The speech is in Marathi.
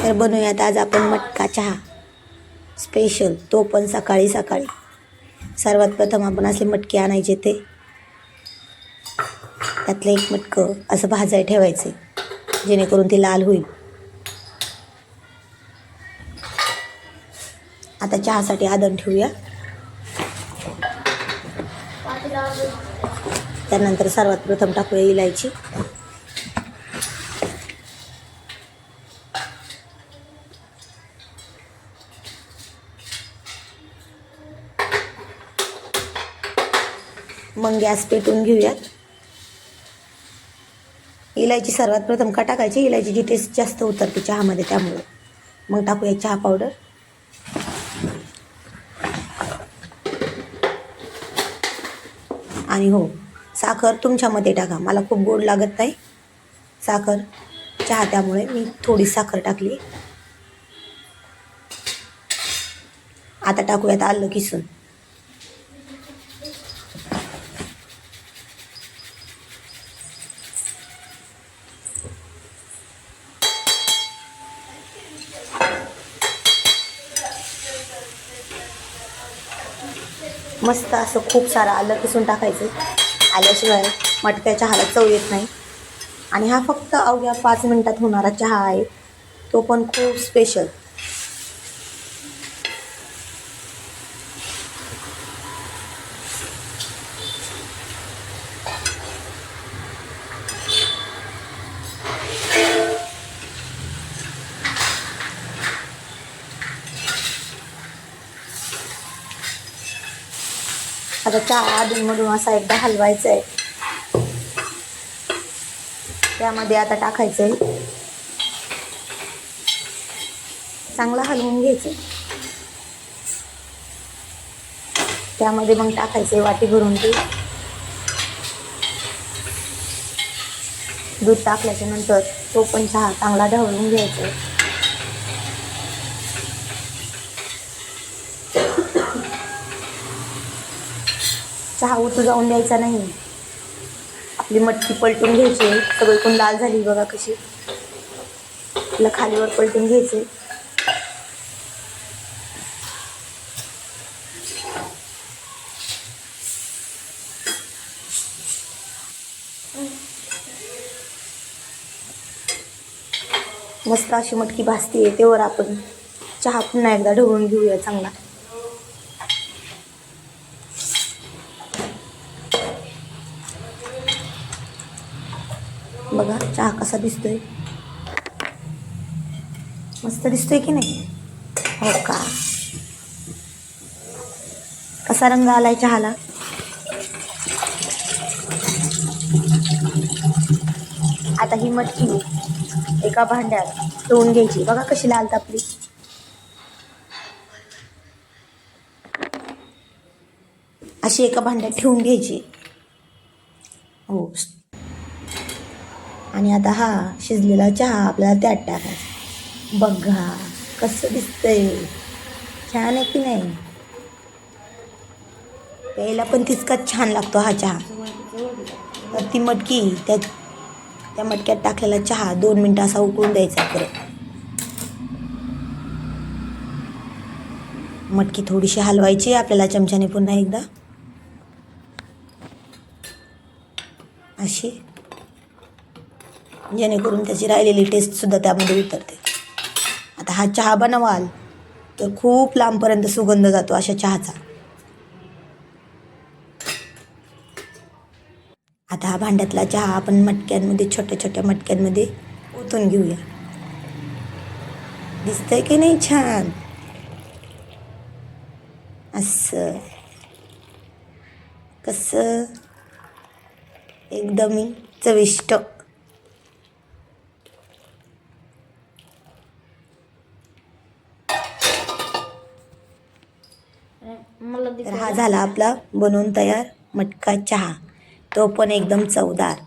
तर बनवूयात आज आपण मटका चहा स्पेशल, तो पण सकाळी सकाळी. सर्वात प्रथम आपण असे मटके आणायचे, ते त्यातलं एक मटकं असं भाजाय ठेवायचे जेणेकरून ते लाल होईल. आता चहासाठी आदण ठेवूया. त्यानंतर सर्वात प्रथम टाकूया इलायची. मग गॅस पेटवून घेऊयात. इलायची सर्वात प्रथम का टाकायची? इलायचीची टेस्ट जास्त उतरते चहामध्ये, त्यामुळे. मग टाकूया चहा पावडर. आणि हो, साखर तुमच्या मते टाका. मला खूप गोड लागत नाही साखर चहा, त्यामुळे मी थोडी साखर टाकली. आता टाकूयात आलं किसून. मस्त असं खूप सारं आलं किसून टाकायचं. आल्याशिवाय मटक्या चहाला चव येत नाही. आणि हा फक्त अवघ्या 5 मिनिटात होणारा चहा आहे, तो पण खूप स्पेशल. आता चहा अधूनमधून असा एकदा हलवायचा आहे. त्यामध्ये आता टाकायचं आहे, चांगला हलवून घ्यायचं. त्यामध्ये मग टाकायचं आहे वाटी भरून दूध टाकल्याच्या नंतर तो पण चहा चांगला ढवळून घ्यायचा. चहा उतू जाऊन द्यायचा नाही. आपली मटकी पलटून घ्यायची. सगळीकडून लाल झाली बघा कशी. तिला खालीवर पलटून घ्यायचे. मस्त अशी मटकी भाजते, तेवर आपण चहा पुन्हा एकदा ढवळून घेऊया चांगला. बघा चहा कसा दिसतोय, मस्त दिसतोय की नाही? हो का? कसा रंग आलाय चहाला. आता ही मटकी एका भांड्यात ठेवून घ्यायची. बघा कशी लाल तापली. अशी एका भांड्यात ठेवून घ्यायची. हो. आणि आता हा शिजलेला चहा आपल्याला त्यात टाकायचा. बघा कसं दिसतंय, छान आहे की नाही? प्यायला पण तितकाच छान लागतो हा चहा. तर ती मटकी त्या मटक्यात टाकलेला चहा 2 मिनटं असा उकळून द्यायचा. परत मटकी थोडीशी हलवायची आपल्याला चमच्याने पुन्हा एकदा, अशी, जेणेकरून त्याची राहिलेली टेस्ट सुद्धा त्यामध्ये उतरते. आता हा चहा बनवाल तर खूप लांबपर्यंत सुगंध जातो अशा चहाचा. आता हा भांड्यातला चहा आपण मटक्यांमध्ये, छोट्या छोट्या मटक्यांमध्ये ओतून घेऊया. दिसतंय की नाही छान? असं कसं एकदम चविष्ट. तर हा झाला आपला बनवून तयार मटका चहा, तो पण एकदम चवदार.